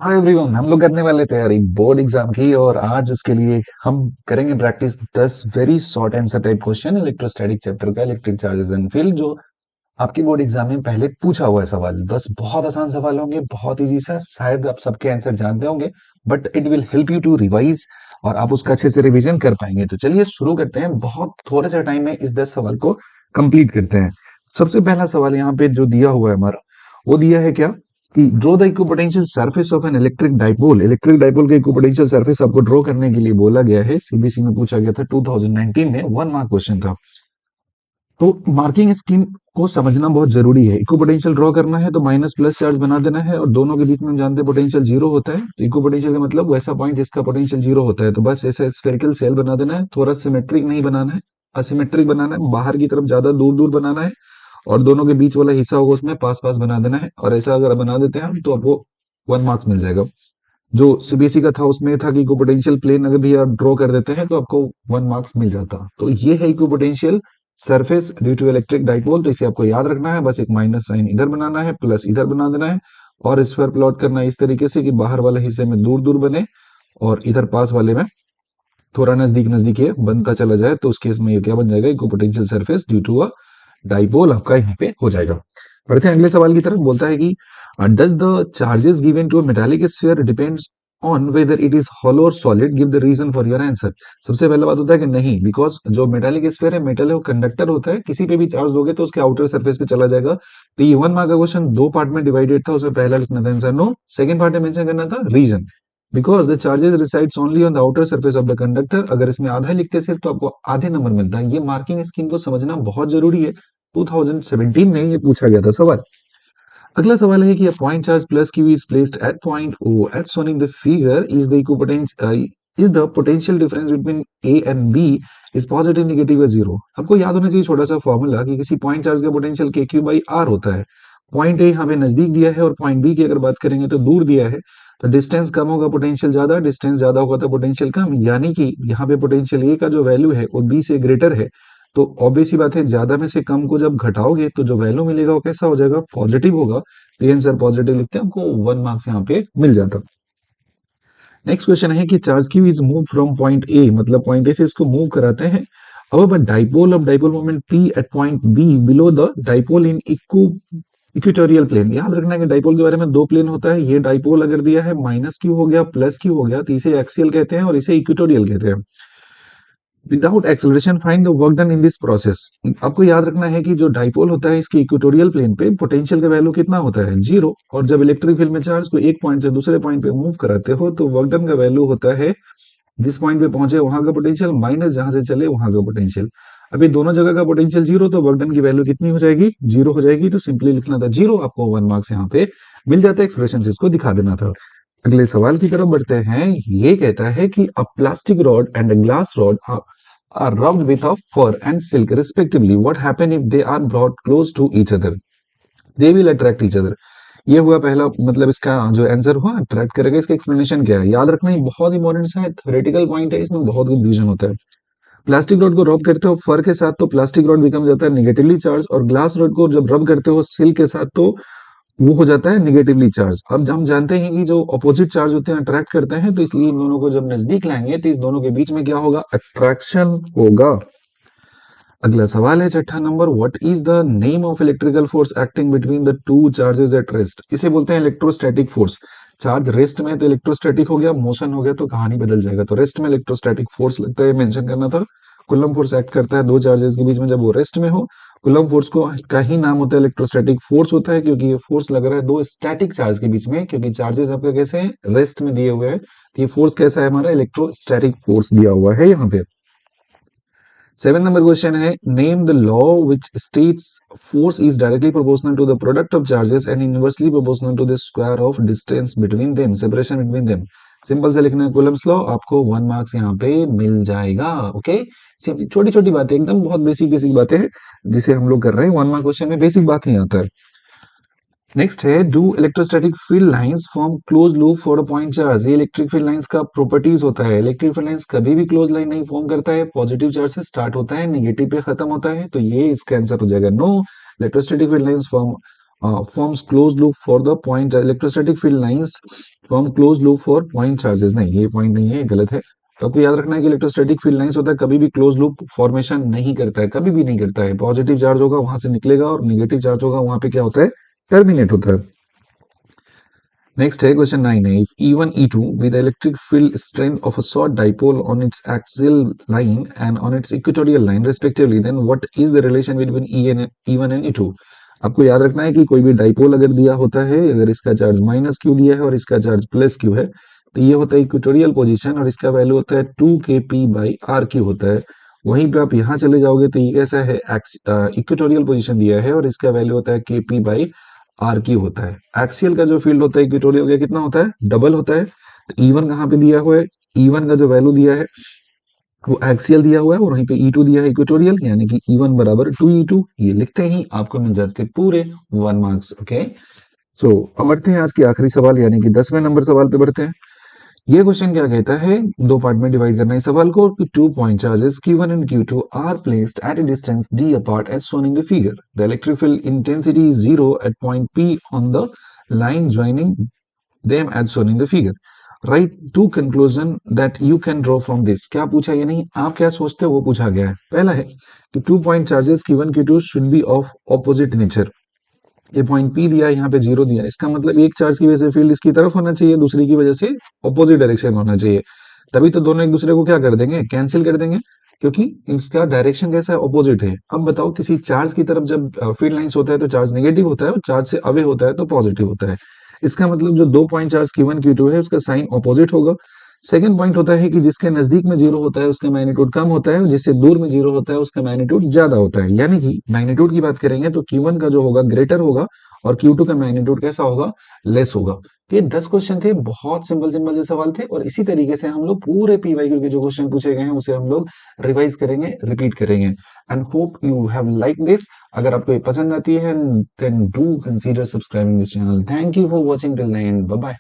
हाँ एवरीवन, हम लोग करने वाले तैयारी बोर्ड एग्जाम की और आज उसके लिए हम करेंगे practice 10 very short answer type question electrostatic chapter का इलेक्ट्रिक चार्जेस एंड फील्ड जो आपकी बोर्ड एग्जाम में पहले पूछा हुआ है सवाल। 10 बहुत आसान सवाल होंगे, बहुत इजी सा, शायद आप सबके आंसर जानते होंगे but it will help you to revise और आप उसका अच्छे से रिवीजन कर पाएंगे। तो चलिए शुरू करते हैं, बहुत थोड़े से टाइम में इस 10 सवाल को कंप्लीट करते हैं। सबसे पहला सवाल यहाँ पे जो दिया हुआ है हमारा, वो दिया है क्या कि draw the equipotential surface of an electric dipole के इक्विपोटेंशियल सरफेस आपको ड्रॉ करने के लिए बोला गया है। सीबीएसई में पूछा गया था 2019 में, 1 मार्क क्वेश्चन था। तो मार्किंग स्कीम को समझना बहुत जरूरी है। इक्व पोटेंशियल ड्रॉ करना है तो माइनस प्लस चार्ज बना देना है और दोनों के बीच में हम जानते हैं पोटेंशियल जीरो होता है। तो इक्व पोटेंशियल का मतलब वैसा पॉइंट जिसका पोटेंशियल जीरो होता है। तो बस ऐसा स्फेरिकल सेल बना देना है, थोड़ा सिमेट्रिक नहीं बनाना है, असिमेट्रिक बनाना है, बाहर की तरफ ज्यादा दूर दूर बनाना है और दोनों के बीच वाला हिस्सा होगा उसमें पास पास बना देना है। और ऐसा अगर बना देते हैं हम तो आपको 1 मार्क्स मिल जाएगा। जो सीबीएसई का था उसमें था कि इक्व पोटेंशियल प्लेन अगर भी आप ड्रॉ कर देते हैं तो आपको 1 मार्क्स मिल जाता। तो ये है equipotential surface due to electric dipole. तो इसे आपको याद रखना है, बस एक माइनस साइन इधर बनाना है, प्लस इधर बना देना है और इस पर प्लॉट करना है इस तरीके से कि बाहर वाले हिस्से में दूर दूर बने और इधर पास वाले में थोड़ा नजदीक नजदीक ये बनता चला जाए। तो उस केस में ये क्या बन जाएगा, equipotential surface due to a dipole आपका यहाँ पे हो जाएगा। बढ़ते हैं अगले सवाल की तरफ। बोलता है कि does the charges given to a metallic sphere depends on whether it is hollow और solid, give the reason for your answer. सबसे पहला बात होता है कि नहीं, बिकॉज जो मेटालिक स्फीयर है, मेटल है, वो कंडक्टर होता है, किसी पे भी चार्ज दोगे तो उसके आउटर सरफेस पे चला जाएगा। तो ये 1 मार्क का क्वेश्चन दो पार्ट में डिवाइडेड था, उसमें पहला लिखना था आंसर नो, सेकंड पार्ट में मेंशन करना था reason, because the charges resides only on the outer surface of the conductor. अगर इसमें आधा लिखते सिर्फ तो आपको आधे नंबर मिलता है। ये मार्किंग स्कीम को समझना बहुत जरूरी है। 2017 में ये पूछा गया था सवाल। अगला सवाल है कि a point charge plus q is placed at point O as shown in the figure is the is the potential difference between A and B is positive, negative या जीरो। आपको याद होना चाहिए छोटा सा फॉर्मूला कि किसी पॉइंट चार्ज का पोटेंशियल के क्यू बाई आर होता है। पॉइंट ए यहाँ पे नजदीक दिया है और पॉइंट बी की अगर बात करेंगे तो दूर दिया है। तो डिस्टेंस कम होगा पोटेंशियल ज्यादा, डिस्टेंस ज्यादा होगा तो पोटेंशियल कम, यानी कि यहाँ पे पोटेंशियल ए का जो वैल्यू है वो बी से ग्रेटर है। तो ऑब्वियस सी बात है, ज्यादा में से कम को जब घटाओगे तो जो वैल्यू मिलेगा वो कैसा हो जाएगा, पॉजिटिव होगा। तो आंसर पॉजिटिव लिखते हैं, हमको 1 मार्क्स यहाँ पे मिल जाता। नेक्स्ट क्वेश्चन है कि charge Q is move from point A, मतलब पॉइंट ए से इसको मूव कराते हैं। अब dipole of dipole moment P at point B below the dipole in equatorial plane. याद रखना है कि डाइपोल के बारे में दो प्लेन होता है। ये डाइपोल अगर दिया है माइनस क्यू हो गया, प्लस क्यू हो गया, तो इसे एक्सियल कहते हैं और इसे इक्वेटोरियल कहते हैं। Without acceleration find the work done in this process. आपको याद रखना है कि जो डाइपोल होता है इसके इक्वेटोरियल प्लेन पे पोटेंशियल का वैल्यू कितना होता है, जीरो। और जब इलेक्ट्रिक फील्ड में चार्ज को एक पॉइंट से दूसरे पॉइंट पे मूव कराते हो तो वर्क डन का वैल्यू होता है जिस पॉइंट पे पहुंचे वहां का पोटेंशियल माइनस जहां से चले वहां का पोटेंशियल। अभी दोनों जगह का पोटेंशियल जीरो, तो वर्क डन की वैल्यू कितनी हो जाएगी, जीरो हो जाएगी। तो सिंपली लिखना था जीरो, आपको 1 मार्क्स यहाँ पे मिल जाता है। एक्सप्रेशन से इसको दिखा देना था। अगले सवाल की तरफ बढ़ते हैं। ये कहता है कि अ plastic rod and a glass rod are rubbed with a fur and silk respectively. What happen if they are brought close to each other? They will attract each other. ये हुआ पहला, मतलब इसका जो आंसर हुआ अट्रैक्ट करेगा। इसका explanation क्या है, याद रखना, ये बहुत इंपॉर्टेंट सा है, थ्योरेटिकल पॉइंट है, इसमें बहुत कंफ्यूजन होता है। प्लास्टिक रॉड को रब करते हो फर के साथ तो प्लास्टिक रॉड बिकम जाता है निगेटिवली चार्ज, और ग्लास रॉड को जब रब करते हो सिल्क के साथ तो वो हो जाता है निगेटिवली चार्ज। अब हम जानते हैं कि जो अपोजिट चार्ज होते हैं अट्रैक्ट करते हैं, तो इसलिए इन दोनों को जब नजदीक लाएंगे तो इस दोनों के बीच में क्या होगा, अट्रैक्शन होगा। अगला सवाल है छठा number, what is the name of electrical force acting between the two charges at rest. इसे बोलते हैं इलेक्ट्रोस्टैटिक फोर्स। चार्ज रेस्ट में तो इलेक्ट्रोस्टैटिक हो गया, मोशन हो गया तो कहानी बदल जाएगा। तो रेस्ट में इलेक्ट्रोस्टैटिक फोर्स लगता है, मेंशन करना था। कुलम फोर्स एक्ट करता है दो चार्जेस के बीच में जब वो रेस्ट में हो। कुलम फोर्स को का ही नाम होता है इलेक्ट्रोस्टैटिक फोर्स होता है, क्योंकि ये फोर्स लग रहा है दो स्टैटिक चार्ज के बीच में, क्योंकि चार्जेस आपका कैसे हैं, रेस्ट में दिए हुए हैं। तो ये फोर्स कैसा है, हमारा इलेक्ट्रोस्टैटिक फोर्स दिया हुआ है यहाँ पे। 7 नंबर क्वेश्चन है, name the law which states force is directly proportional to the product of charges and inversely proportional to the square of distance between them, separation between them. Simple से लिखना है Coulomb's law, आपको 1 marks यहाँ पे मिल जाएगा। Okay, छोटी छोटी बातें, एकदम बहुत बेसिक बेसिक बातें हैं जिसे हम लोग कर रहे हैं। 1 मार्क क्वेश्चन में बेसिक बात नहीं आता है। नेक्स्ट है, do electrostatic field lines form close loop for a point charge. ये इलेक्ट्रिक फील्ड लाइंस का प्रॉपर्टीज होता है। इलेक्ट्रिक फील्ड लाइंस कभी भी क्लोज लाइन नहीं फॉर्म करता है, पॉजिटिव चार्ज से स्टार्ट होता है, नेगेटिव पे खत्म होता है। तो ये इसका आंसर हो जाएगा no. Electrostatic field lines form forms closed loop for the point electrostatic field lines form closed loop for point charges। नहीं, ये पॉइंट नहीं है, ये गलत है। तो आपको याद रखना है कि इलेक्ट्रोस्टैटिक फील्ड लाइंस होता है कभी भी क्लोज लूप फॉर्मेशन नहीं करता है, कभी भी नहीं करता है। पॉजिटिव चार्ज होगा वहां से निकलेगा और नेगेटिव चार्ज होगा वहां पे क्या होता है, टर्मिनेट होता है। नेक्स्ट है क्वेश्चन 9 है, if E1 E2 with the electric field strength of a short dipole on its axial line and on its equatorial line respectively, then what is the relation between E1 and E2? आपको याद रखना है कि कोई भी dipole अगर दिया होता है, अगर इसका चार्ज माइनस क्यू दिया है और इसका चार्ज प्लस क्यू है, तो ये होता है इक्वेटोरियल पोजीशन और इसका वैल्यू होता है 2kp/r क्यू होता है। वहीं पे आप यहाँ चले जाओगे तो ये कैसा है, इक्वेटोरियल पोजीशन दिया है और इसका वैल्यू होता है kp/r क्यू होता है। एक्सियल का जो फील्ड होता है इक्वेटोरियल का कितना होता है, डबल होता है। तो E1 कहाँ पे दिया हुआ है, E1 का जो वैल्यू दिया है वो एक्सियल दिया हुआ है और वहीं पे E2 दिया है इक्वेटोरियल, यानी कि E1 बराबर 2E2। ये लिखते ही आपको मिल जाते पूरे 1 मार्क्स। ओके, सो अब बढ़ते हैं आज के आखिरी सवाल यानी कि 10वें नंबर सवाल पे बढ़ते हैं। ये क्वेश्चन क्या कहता है, दो पार्ट में डिवाइड करना है इस सवाल को कि 2 point charges Q1 and Q2 are placed at a distance d apart as shown in the figure. The electric field intensity is 0 at point P on the line joining them as shown in the figure. Write two conclusion that you can draw from this. क्या पूछा, ये नहीं आप क्या सोचते हो वो पूछा गया है। पहला है कि 2 point charges Q1 Q2 should be of opposite nature। ये पॉइंट पी दिया, यहाँ पे जीरो दिया, इसका मतलब एक चार्ज की वजह से फील्ड इसकी तरफ होना चाहिए, दूसरी की वजह से ऑपोजिट डायरेक्शन में होना चाहिए। तभी तो दोनों एक दूसरे को क्या कर देंगे, कैंसिल कर देंगे, क्योंकि इसका डायरेक्शन कैसा है, ऑपोजिट है। अब बताओ किसी चार्ज की तरफ जब फील्ड लाइंस होता है तो चार्ज नेगेटिव होता है और चार्ज से अवे होता है तो पॉजिटिव होता है। इसका मतलब जो दो पॉइंट चार्ज Q1 Q2 है उसका साइन ऑपोजिट होगा। सेकंड पॉइंट होता है कि जिसके नजदीक में जीरो होता है उसका मैग्नीट्यूड कम होता है और जिससे दूर में जीरो होता है उसका मैग्नीट्यूड ज्यादा होता है। यानी कि मैग्नीट्यूड की बात करेंगे तो Q1 का जो होगा ग्रेटर होगा और Q2 का मैग्नीट्यूड कैसा होगा, लेस होगा। तो ये 10 क्वेश्चन थे, बहुत सिंपल सिंपल से सवाल थे और इसी तरीके से हम लोग पूरे पीवाईक्यू के जो क्वेश्चन पूछे गए हैं उसे हम लोग रिवाइज करेंगे, रिपीट करेंगे। And hope you have like this. अगर आपको ये पसंद आती है then do consider subscribing this channel. Thank you for watching till the end. Bye bye.